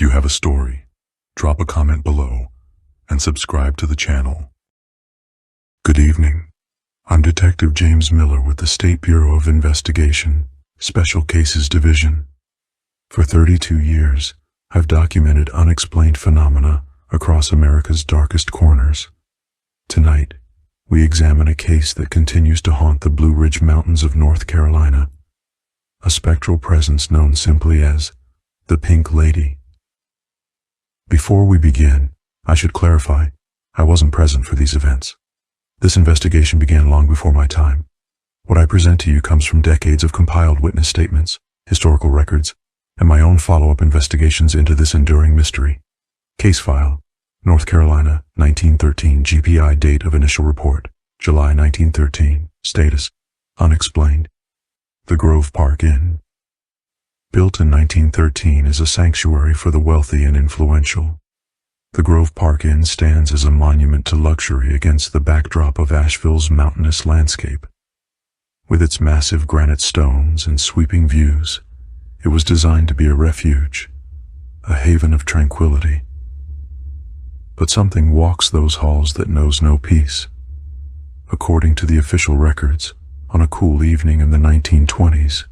If you have a story, drop a comment below and subscribe to the channel. Good evening. I'm Detective James Miller with the State Bureau of Investigation, Special Cases Division. For 32 years, I've documented unexplained phenomena across America's darkest corners. Tonight, we examine a case that continues to haunt the Blue Ridge Mountains of North Carolina, a spectral presence known simply as the Pink Lady. Before we begin, I should clarify, I wasn't present for these events. This investigation began long before my time. What I present to you comes from decades of compiled witness statements, historical records, and my own follow-up investigations into this enduring mystery. Case file, North Carolina, 1913. GPI date of initial report, July 1913. Status, unexplained. The Grove Park Inn. Built in 1913 as a sanctuary for the wealthy and influential, the Grove Park Inn stands as a monument to luxury against the backdrop of Asheville's mountainous landscape. With its massive granite stones and sweeping views, it was designed to be a refuge, a haven of tranquility. But something walks those halls that knows no peace. According to the official records, on a cool evening in the 1920s,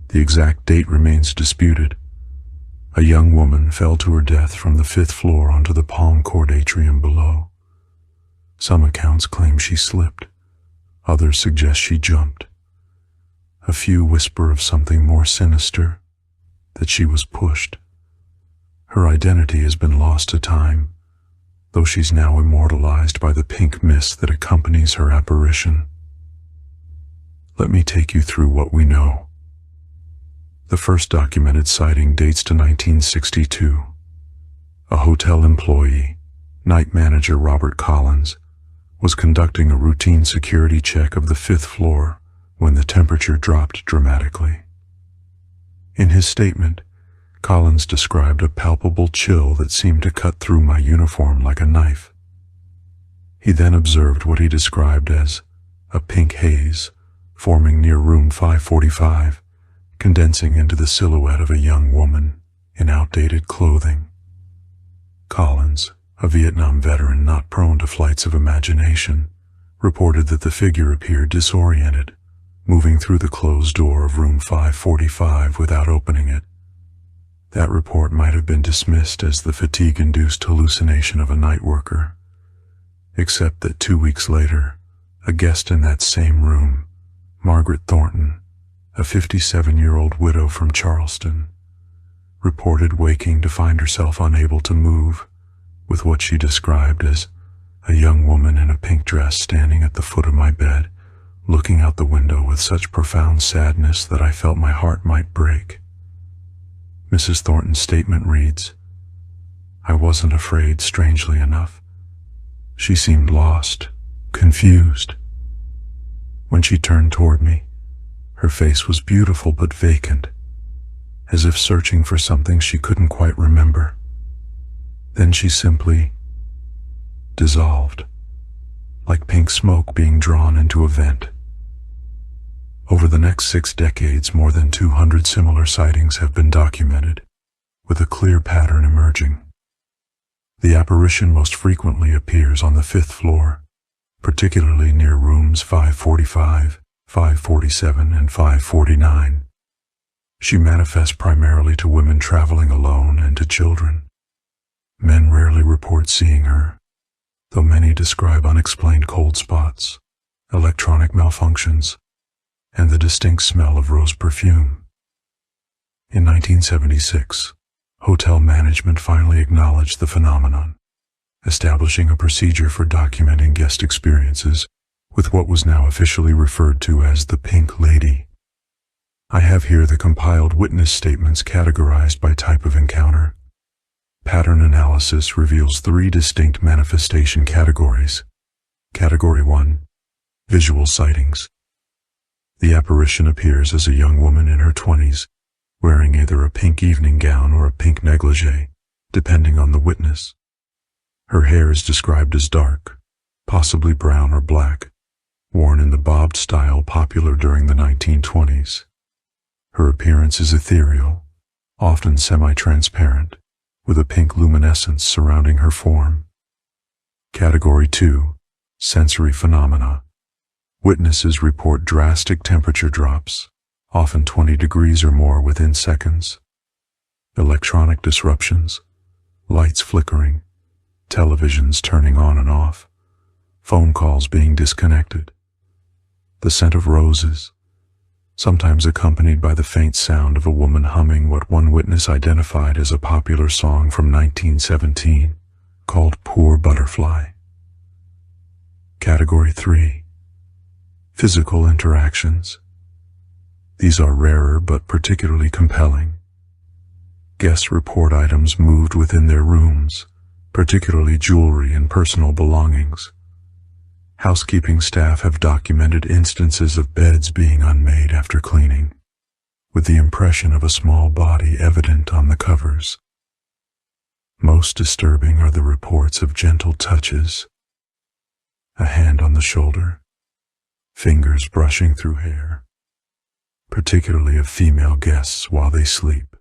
the exact date remains disputed, a young woman fell to her death from the 5th floor onto the palm court atrium below. Some accounts claim she slipped, others suggest she jumped. A few whisper of something more sinister, that she was pushed. Her identity has been lost to time, though she's now immortalized by the pink mist that accompanies her apparition. Let me take you through what we know. The first documented sighting dates to 1962. A hotel employee, night manager Robert Collins, was conducting a routine security check of the 5th floor when the temperature dropped dramatically. In his statement, Collins described a palpable chill that seemed to cut through my uniform like a knife. He then observed what he described as a pink haze forming near room 545, condensing into the silhouette of a young woman in outdated clothing. Collins, a Vietnam veteran not prone to flights of imagination, reported that the figure appeared disoriented, moving through the closed door of room 545 without opening it. That report might have been dismissed as the fatigue-induced hallucination of a night worker, except that 2 weeks later, a guest in that same room, Margaret Thornton, a 57-year-old widow from Charleston, reported waking to find herself unable to move, with what she described as a young woman in a pink dress standing at the foot of my bed, looking out the window with such profound sadness that I felt my heart might break. Mrs. Thornton's statement reads, "I wasn't afraid, strangely enough. She seemed lost, confused. When she turned toward me, her face was beautiful but vacant, as if searching for something she couldn't quite remember. Then she simply dissolved, like pink smoke being drawn into a vent." Over the next 6 decades, more than 200 similar sightings have been documented, with a clear pattern emerging. The apparition most frequently appears on the 5th floor, particularly near rooms 545, 547, and 549. She manifests primarily to women traveling alone and to children. Men rarely report seeing her, though many describe unexplained cold spots, electronic malfunctions, and the distinct smell of rose perfume. In 1976, hotel management finally acknowledged the phenomenon, establishing a procedure for documenting guest experiences with what was now officially referred to as the Pink Lady. I have here the compiled witness statements categorized by type of encounter. Pattern analysis reveals 3 distinct manifestation categories. Category 1, visual sightings. The apparition appears as a young woman in her 20s, wearing either a pink evening gown or a pink negligee, depending on the witness. Her hair is described as dark, possibly brown or black, worn in the bobbed style popular during the 1920s. Her appearance is ethereal, often semi-transparent, with a pink luminescence surrounding her form. Category 2. Sensory phenomena. Witnesses report drastic temperature drops, often 20 degrees or more within seconds. Electronic disruptions, lights flickering, televisions turning on and off, phone calls being disconnected. The scent of roses, sometimes accompanied by the faint sound of a woman humming what one witness identified as a popular song from 1917 called Poor Butterfly. Category 3. Physical interactions. These are rarer but particularly compelling. Guests report items moved within their rooms, particularly jewelry and personal belongings. Housekeeping staff have documented instances of beds being unmade after cleaning, with the impression of a small body evident on the covers. Most disturbing are the reports of gentle touches, a hand on the shoulder, fingers brushing through hair, particularly of female guests while they sleep.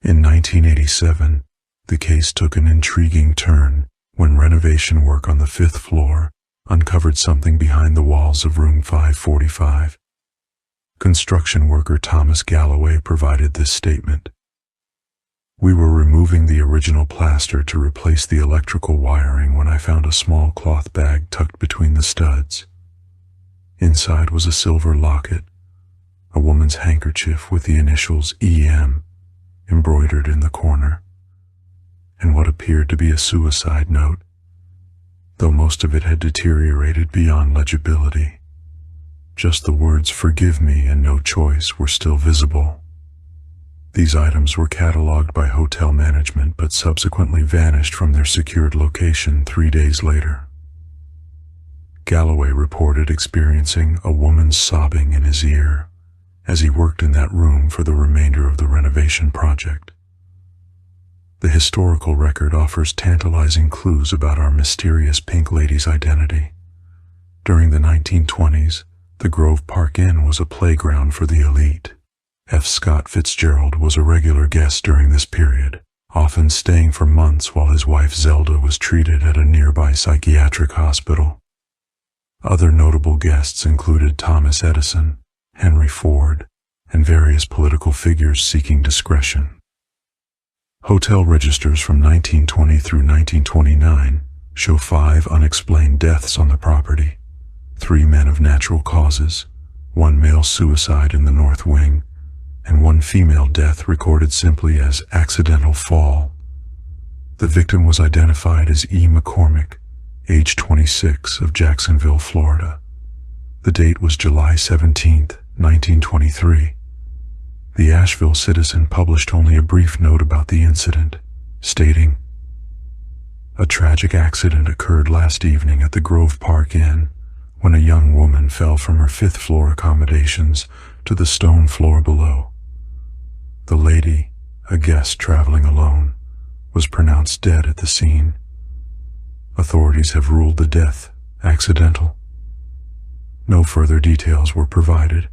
In 1987, the case took an intriguing turn when renovation work on the 5th floor uncovered something behind the walls of room 545. Construction worker Thomas Galloway provided this statement. "We were removing the original plaster to replace the electrical wiring when I found a small cloth bag tucked between the studs. Inside was a silver locket, a woman's handkerchief with the initials EM embroidered in the corner, and what appeared to be a suicide note, though most of it had deteriorated beyond legibility. Just the words 'forgive me' and 'no choice' were still visible. These items were cataloged by hotel management but subsequently vanished from their secured location 3 days later." Galloway reported experiencing a woman sobbing in his ear as he worked in that room for the remainder of the renovation project. The historical record offers tantalizing clues about our mysterious Pink Lady's identity. During the 1920s, the Grove Park Inn was a playground for the elite. F. Scott Fitzgerald was a regular guest during this period, often staying for months while his wife Zelda was treated at a nearby psychiatric hospital. Other notable guests included Thomas Edison, Henry Ford, and various political figures seeking discretion. Hotel registers from 1920 through 1929 show 5 unexplained deaths on the property, 3 men of natural causes, 1 male suicide in the north wing, and 1 female death recorded simply as accidental fall. The victim was identified as E. McCormick, age 26, of Jacksonville, Florida. The date was July 17, 1923. The Asheville Citizen published only a brief note about the incident, stating, "A tragic accident occurred last evening at the Grove Park Inn when a young woman fell from her 5th floor accommodations to the stone floor below. The lady, a guest traveling alone, was pronounced dead at the scene. Authorities have ruled the death accidental." No further details were provided,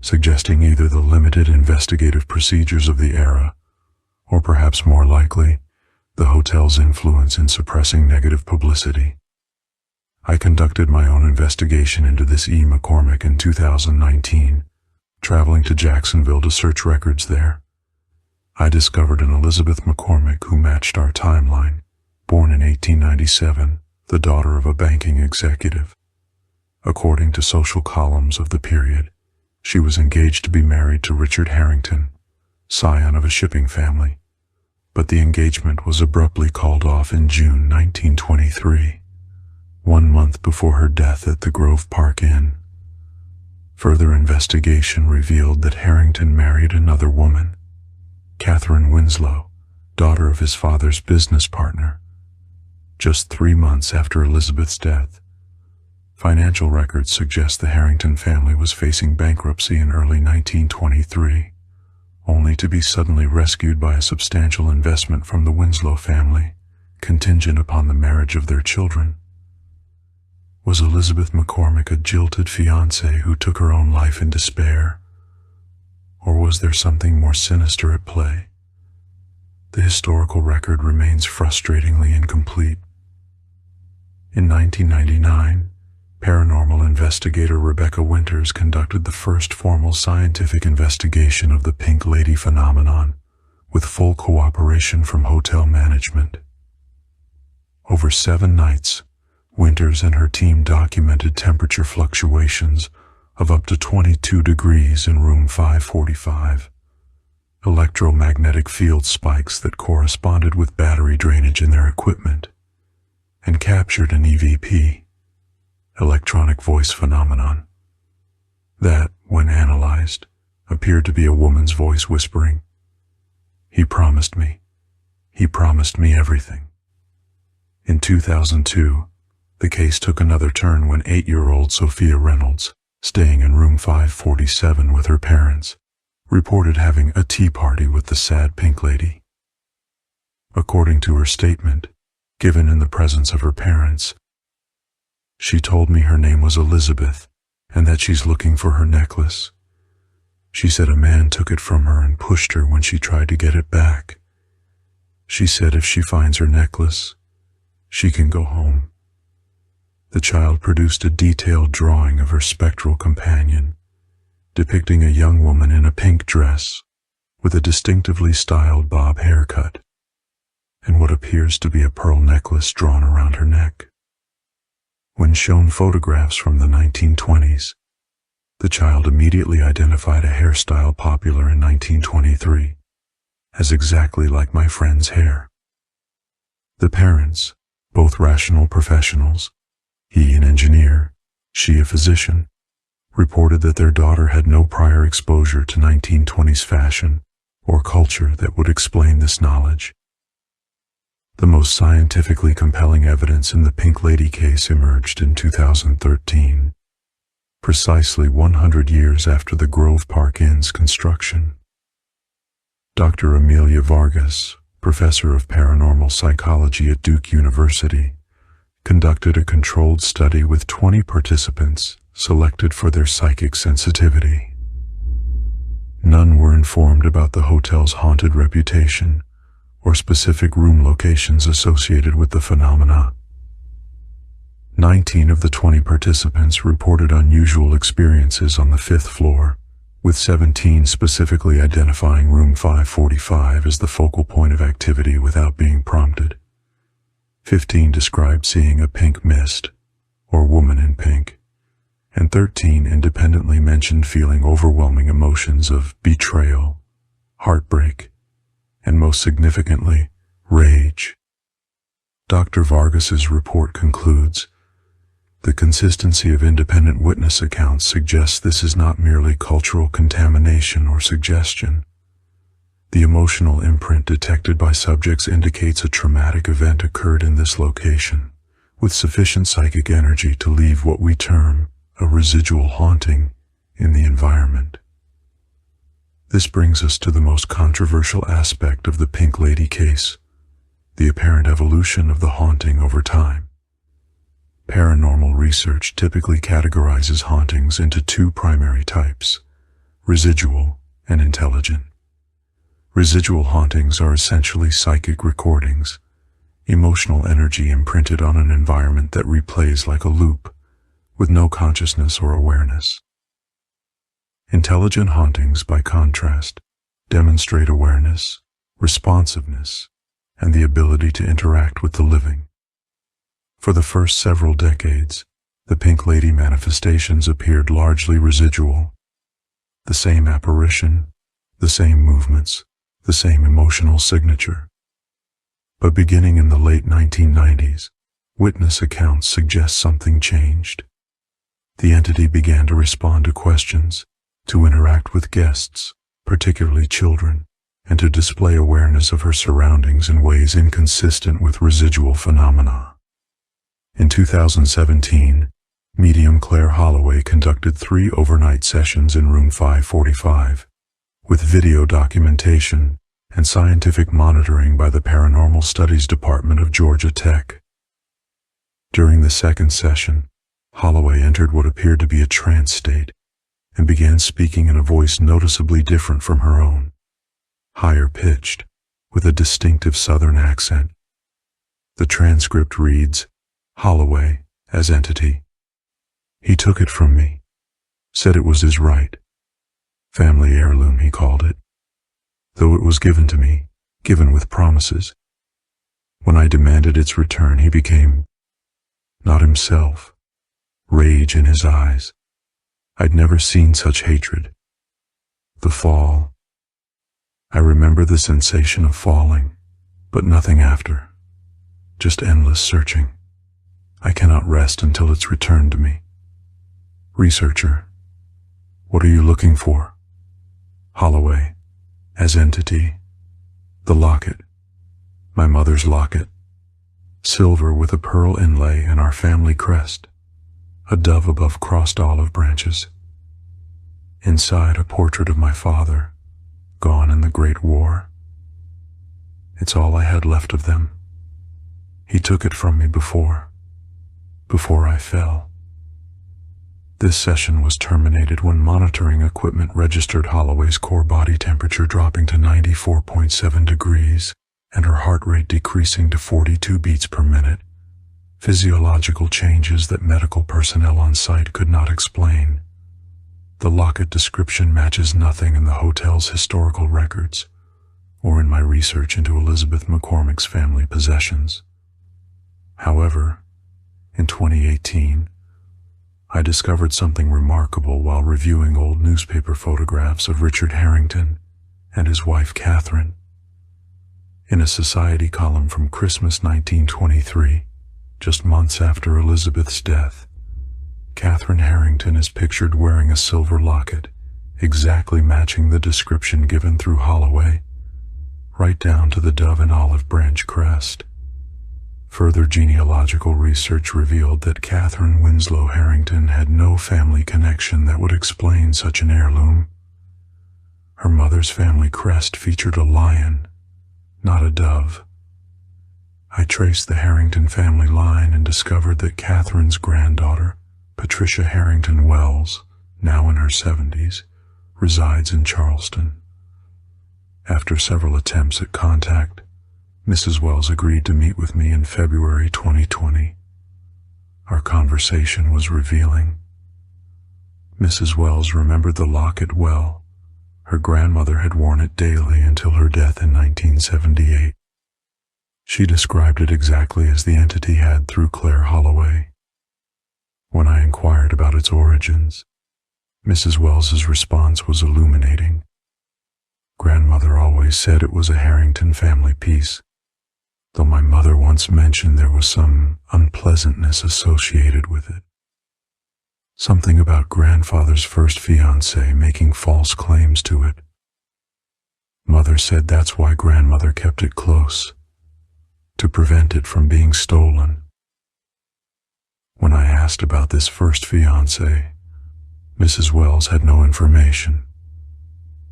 suggesting either the limited investigative procedures of the era, or perhaps more likely, the hotel's influence in suppressing negative publicity. I conducted my own investigation into this E. McCormick in 2019, traveling to Jacksonville to search records there. I discovered an Elizabeth McCormick who matched our timeline, born in 1897, the daughter of a banking executive. According to social columns of the period, she was engaged to be married to Richard Harrington, scion of a shipping family, but the engagement was abruptly called off in June 1923, 1 month before her death at the Grove Park Inn. Further investigation revealed that Harrington married another woman, Catherine Winslow, daughter of his father's business partner, just 3 months after Elizabeth's death. Financial records suggest the Harrington family was facing bankruptcy in early 1923, only to be suddenly rescued by a substantial investment from the Winslow family, contingent upon the marriage of their children. Was Elizabeth McCormick a jilted fiancée who took her own life in despair? Or was there something more sinister at play? the historical record remains frustratingly incomplete. In 1999, paranormal investigator Rebecca Winters conducted the first formal scientific investigation of the Pink Lady phenomenon, with full cooperation from hotel management. Over 7 nights, Winters and her team documented temperature fluctuations of up to 22 degrees in room 545, electromagnetic field spikes that corresponded with battery drainage in their equipment, and captured an EVP, electronic voice phenomenon, that, when analyzed, appeared to be a woman's voice whispering, "He promised me everything." In 2002, the case took another turn when 8-year-old Sophia Reynolds, staying in room 547 with her parents, reported having a tea party with the sad Pink Lady. According to her statement, given in the presence of her parents, "She told me her name was Elizabeth and that she's looking for her necklace. She said a man took it from her and pushed her when she tried to get it back. She said if she finds her necklace, she can go home." The child produced a detailed drawing of her spectral companion, depicting a young woman in a pink dress with a distinctively styled bob haircut and what appears to be a pearl necklace drawn around her neck. When shown photographs from the 1920s, the child immediately identified a hairstyle popular in 1923 as exactly like my friend's hair. The parents, both rational professionals, he an engineer, she a physician, reported that their daughter had no prior exposure to 1920s fashion or culture that would explain this knowledge. The most scientifically compelling evidence in the Pink Lady case emerged in 2013, precisely 100 years after the Grove Park Inn's construction. Dr. Amelia Vargas, professor of paranormal psychology at Duke University, conducted a controlled study with 20 participants selected for their psychic sensitivity. None were informed about the hotel's haunted reputation or specific room locations associated with the phenomena. 19 of the 20 participants reported unusual experiences on the 5th floor, with 17 specifically identifying room 545 as the focal point of activity without being prompted. 15 described seeing a pink mist, or woman in pink, and 13 independently mentioned feeling overwhelming emotions of betrayal, heartbreak, and most significantly, rage. Dr. Vargas's report concludes, "The consistency of independent witness accounts suggests this is not merely cultural contamination or suggestion. The emotional imprint detected by subjects indicates a traumatic event occurred in this location, with sufficient psychic energy to leave what we term a residual haunting in the environment." This brings us to the most controversial aspect of the Pink Lady case, the apparent evolution of the haunting over time. Paranormal research typically categorizes hauntings into 2 primary types, residual and intelligent. Residual hauntings are essentially psychic recordings, emotional energy imprinted on an environment that replays like a loop, with no consciousness or awareness. Intelligent hauntings, by contrast, demonstrate awareness, responsiveness, and the ability to interact with the living. For the first several decades, the Pink Lady manifestations appeared largely residual. The same apparition, the same movements, the same emotional signature. But beginning in the late 1990s, witness accounts suggest something changed. The entity began to respond to questions, to interact with guests, particularly children, and to display awareness of her surroundings in ways inconsistent with residual phenomena. In 2017, medium Claire Holloway conducted 3 overnight sessions in room 545, with video documentation and scientific monitoring by the Paranormal Studies Department of Georgia Tech. During the second session, Holloway entered what appeared to be a trance state and began speaking in a voice noticeably different from her own, higher pitched, with a distinctive southern accent. The transcript reads, Holloway, as entity. He took it from me, said it was his right. Family heirloom, he called it. Though it was given to me, given with promises. When I demanded its return, he became not himself, rage in his eyes. I'd never seen such hatred. The fall. I remember the sensation of falling, but nothing after. Just endless searching. I cannot rest until it's returned to me. Researcher, what are you looking for? Holloway, as entity. The locket. My mother's locket. Silver with a pearl inlay and our family crest. A dove above crossed olive branches. Inside, a portrait of my father, gone in the Great War. It's all I had left of them. He took it from me before I fell. This session was terminated when monitoring equipment registered Holloway's core body temperature dropping to 94.7 degrees and her heart rate decreasing to 42 beats per minute, physiological changes that medical personnel on site could not explain. The locket description matches nothing in the hotel's historical records or in my research into Elizabeth McCormick's family possessions. However, in 2018, I discovered something remarkable while reviewing old newspaper photographs of Richard Harrington and his wife Catherine. In a society column from Christmas 1923, just months after Elizabeth's death, Catherine Harrington is pictured wearing a silver locket, exactly matching the description given through Holloway, right down to the dove and olive branch crest. Further genealogical research revealed that Catherine Winslow Harrington had no family connection that would explain such an heirloom. Her mother's family crest featured a lion, not a dove. I traced the Harrington family line and discovered that Catherine's granddaughter, Patricia Harrington Wells, now in her 70s, resides in Charleston. After several attempts at contact, Mrs. Wells agreed to meet with me in February 2020. Our conversation was revealing. Mrs. Wells remembered the locket well. Her grandmother had worn it daily until her death in 1978. She described it exactly as the entity had through Claire Holloway. When I inquired about its origins, Mrs. Wells's response was illuminating. Grandmother always said it was a Harrington family piece, though my mother once mentioned there was some unpleasantness associated with it. Something about grandfather's first fiancée making false claims to it. Mother said that's why grandmother kept it close, to prevent it from being stolen. When I asked about this first fiancé, Mrs. Wells had no information.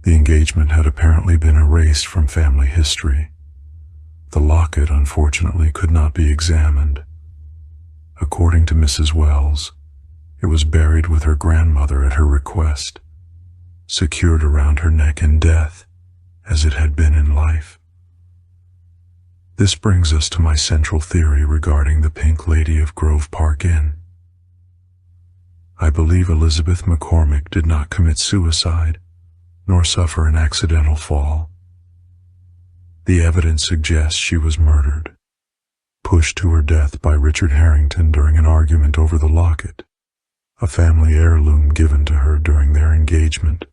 The engagement had apparently been erased from family history. The locket, unfortunately, could not be examined. According to Mrs. Wells, it was buried with her grandmother at her request, secured around her neck in death, as it had been in life. This brings us to my central theory regarding the Pink Lady of Grove Park Inn. I believe Elizabeth McCormick did not commit suicide, nor suffer an accidental fall. The evidence suggests she was murdered, pushed to her death by Richard Harrington during an argument over the locket, a family heirloom given to her during their engagement,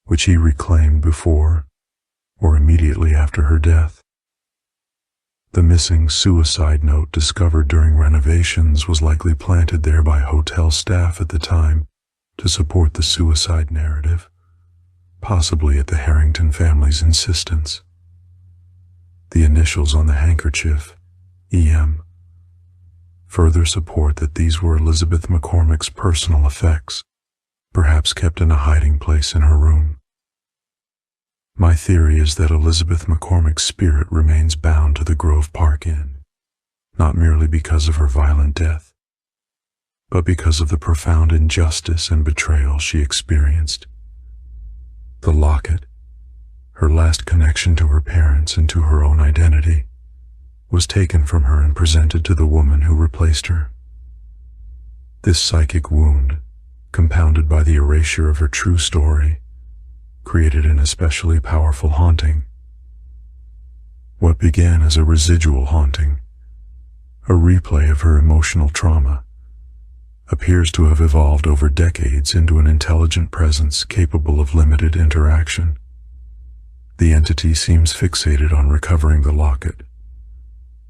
which he reclaimed before or immediately after her death. The missing suicide note discovered during renovations was likely planted there by hotel staff at the time to support the suicide narrative, possibly at the Harrington family's insistence. The initials on the handkerchief, EM, further support that these were Elizabeth McCormick's personal effects, perhaps kept in a hiding place in her room. My theory is that Elizabeth McCormick's spirit remains bound to the Grove Park Inn, not merely because of her violent death, but because of the profound injustice and betrayal she experienced. The locket, her last connection to her parents and to her own identity, was taken from her and presented to the woman who replaced her. This psychic wound, compounded by the erasure of her true story, created an especially powerful haunting. What began as a residual haunting, a replay of her emotional trauma, appears to have evolved over decades into an intelligent presence capable of limited interaction. The entity seems fixated on recovering the locket,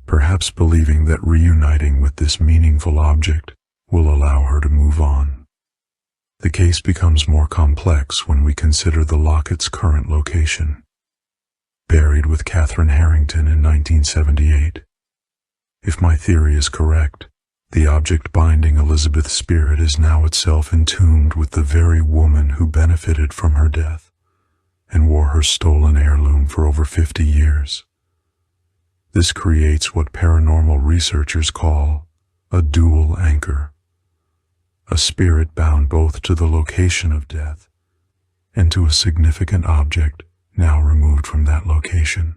perhaps believing that reuniting with this meaningful object will allow her to move on. The case becomes more complex when we consider the locket's current location. Buried with Catherine Harrington in 1978. If my theory is correct, the object binding Elizabeth's spirit is now itself entombed with the very woman who benefited from her death and wore her stolen heirloom for over 50 years. This creates what paranormal researchers call a dual anchor, a spirit bound both to the location of death and to a significant object now removed from that location.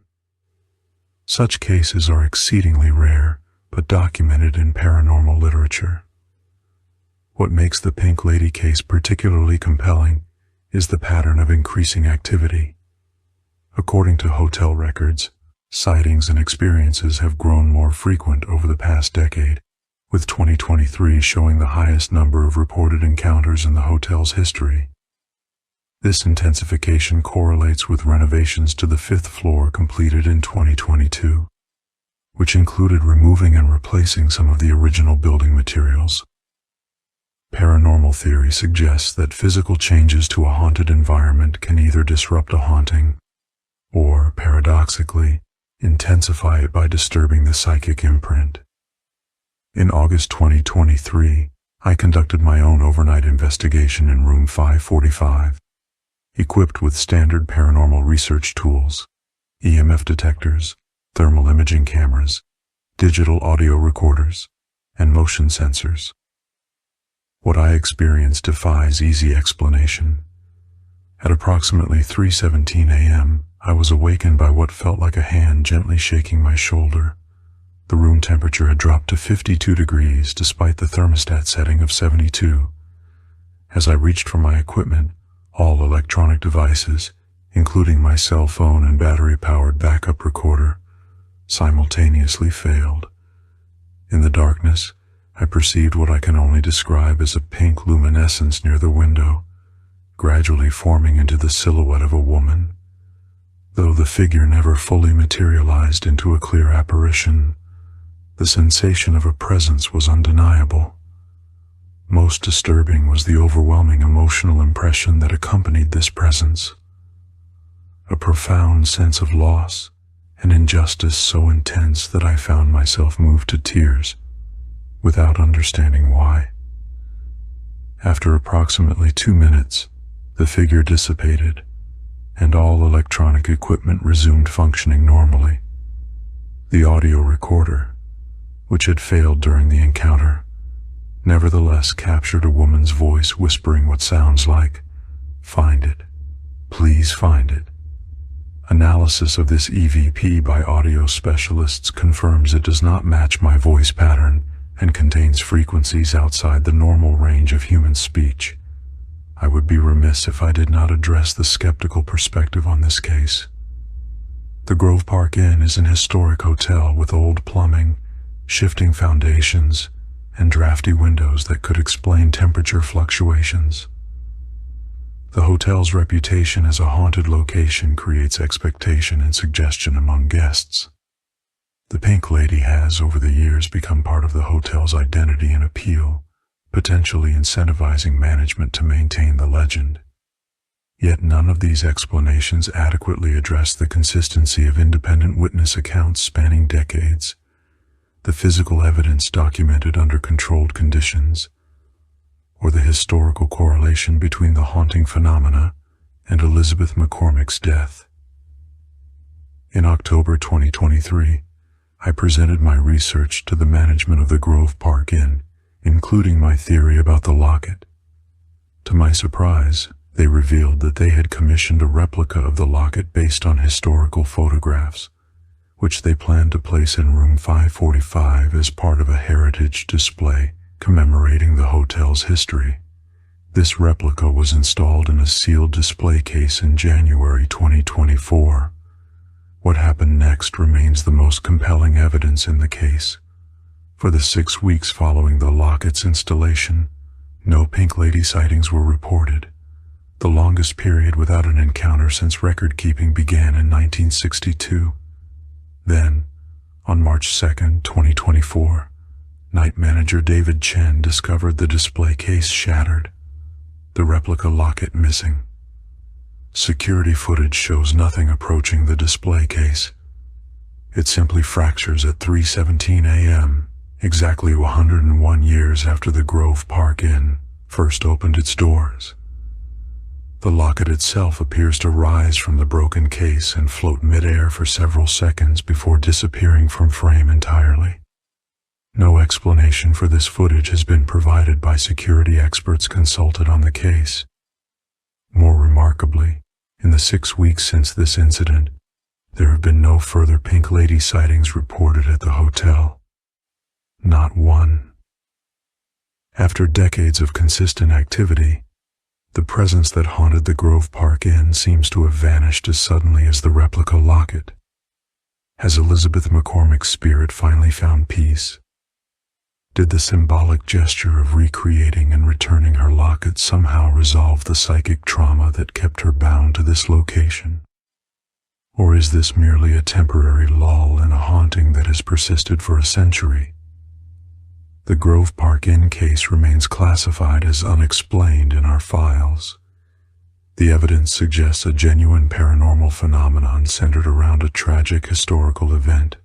Such cases are exceedingly rare, but documented in paranormal literature. What makes the Pink Lady case particularly compelling is the pattern of increasing activity. According to hotel records, sightings and experiences have grown more frequent over the past decade, with 2023 showing the highest number of reported encounters in the hotel's history. This intensification correlates with renovations to the 5th floor completed in 2022, which included removing and replacing some of the original building materials. Paranormal theory suggests that physical changes to a haunted environment can either disrupt a haunting or, paradoxically, intensify it by disturbing the psychic imprint. In August 2023, I conducted my own overnight investigation in room 545. Equipped with standard paranormal research tools, EMF detectors, thermal imaging cameras, digital audio recorders, and motion sensors. What I experienced defies easy explanation. At approximately 3:17 a.m., I was awakened by what felt like a hand gently shaking my shoulder. The room temperature had dropped to 52 degrees despite the thermostat setting of 72. As I reached for my equipment, all electronic devices, including my cell phone and battery-powered backup recorder, simultaneously failed. In the darkness, I perceived what I can only describe as a pink luminescence near the window, gradually forming into the silhouette of a woman. Though the figure never fully materialized into a clear apparition, the sensation of a presence was undeniable. Most disturbing was the overwhelming emotional impression that accompanied this presence. A profound sense of loss and injustice so intense that I found myself moved to tears, without understanding why. After approximately 2 minutes, the figure dissipated, and all electronic equipment resumed functioning normally. The audio recorder, which had failed during the encounter, nevertheless captured a woman's voice whispering what sounds like, "Find it. Please find it." Analysis of this EVP by audio specialists confirms it does not match my voice pattern and contains frequencies outside the normal range of human speech. I would be remiss if I did not address the skeptical perspective on this case. The Grove Park Inn is an historic hotel with old plumbing, shifting foundations, and drafty windows that could explain temperature fluctuations. The hotel's reputation as a haunted location creates expectation and suggestion among guests. The Pink Lady has, over the years, become part of the hotel's identity and appeal, potentially incentivizing management to maintain the legend. Yet none of these explanations adequately address the consistency of independent witness accounts spanning decades, the physical evidence documented under controlled conditions, or the historical correlation between the haunting phenomena and Elizabeth McCormick's death. In October 2023, I presented my research to the management of the Grove Park Inn, including my theory about the locket. To my surprise, They revealed that they had commissioned a replica of the locket based on historical photographs, which they planned to place in room 545 as part of a heritage display commemorating the hotel's history. This replica was installed in a sealed display case in January 2024. What happened next remains the most compelling evidence in the case. For the 6 weeks following the locket's installation, no Pink Lady sightings were reported, the longest period without an encounter since record-keeping began in 1962. Then, on March 2, 2024, night manager David Chen discovered the display case shattered, the replica locket missing. Security footage shows nothing approaching the display case. It simply fractures at 3:17 a.m., exactly 101 years after the Grove Park Inn first opened its doors. The locket itself appears to rise from the broken case and float mid-air for several seconds before disappearing from frame entirely. No explanation for this footage has been provided by security experts consulted on the case. More remarkably, in the 6 weeks since this incident, there have been no further Pink Lady sightings reported at the hotel. Not one. After decades of consistent activity, the presence that haunted the Grove Park Inn seems to have vanished as suddenly as the replica locket. Has Elizabeth McCormick's spirit finally found peace? Did the symbolic gesture of recreating and returning her locket somehow resolve the psychic trauma that kept her bound to this location? Or is this merely a temporary lull in a haunting that has persisted for a century? The Grove Park Inn case remains classified as unexplained in our files. The evidence suggests a genuine paranormal phenomenon centered around a tragic historical event,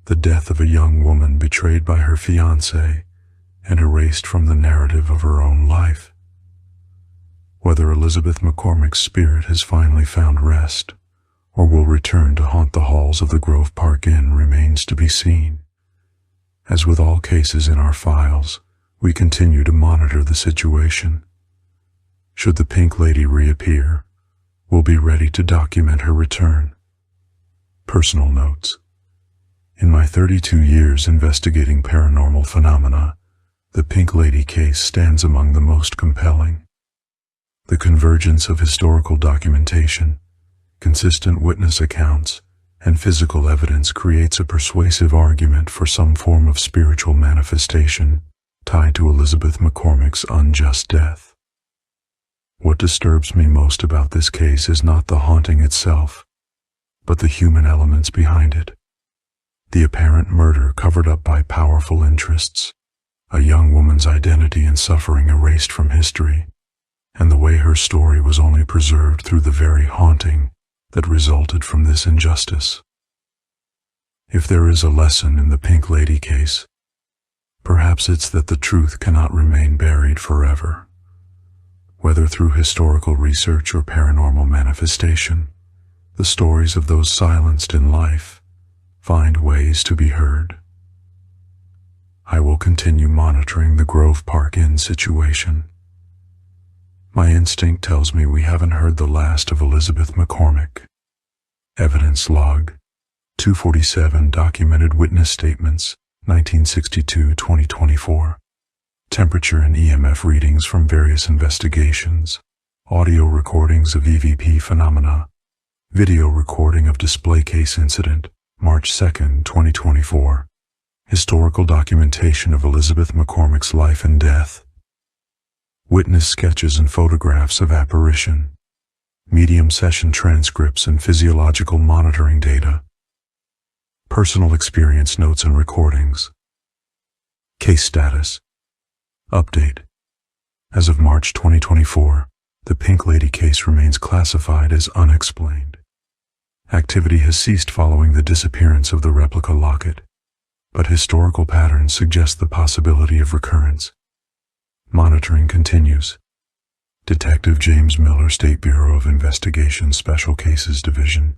the death of a young woman betrayed by her fiancé and erased from the narrative of her own life. Whether Elizabeth McCormick's spirit has finally found rest or will return to haunt the halls of the Grove Park Inn remains to be seen. As with all cases in our files, we continue to monitor the situation. Should the Pink Lady reappear, we'll be ready to document her return. Personal notes. In my 32 years investigating paranormal phenomena, the Pink Lady case stands among the most compelling. The convergence of historical documentation, consistent witness accounts, and physical evidence creates a persuasive argument for some form of spiritual manifestation tied to Elizabeth McCormick's unjust death. What disturbs me most about this case is not the haunting itself, but the human elements behind it. The apparent murder covered up by powerful interests, a young woman's identity and suffering erased from history, and the way her story was only preserved through the very haunting that resulted from this injustice. If there is a lesson in the Pink Lady case, perhaps it's that the truth cannot remain buried forever. Whether through historical research or paranormal manifestation, the stories of those silenced in life find ways to be heard. I will continue monitoring the Grove Park Inn situation. My instinct tells me we haven't heard the last of Elizabeth McCormick. Evidence log 247 documented witness statements 1962-2024. Temperature and EMF readings from various investigations. Audio recordings of EVP phenomena. Video recording of display case incident March 2, 2024. Historical documentation of Elizabeth McCormick's life and death. Witness sketches and photographs of apparition. Medium session transcripts and physiological monitoring data. Personal experience notes and recordings. Case status. Update. As of March 2024, the Pink Lady case remains classified as unexplained. Activity has ceased following the disappearance of the replica locket, but historical patterns suggest the possibility of recurrence. Monitoring continues. Detective James Miller, State Bureau of Investigation, Special Cases Division.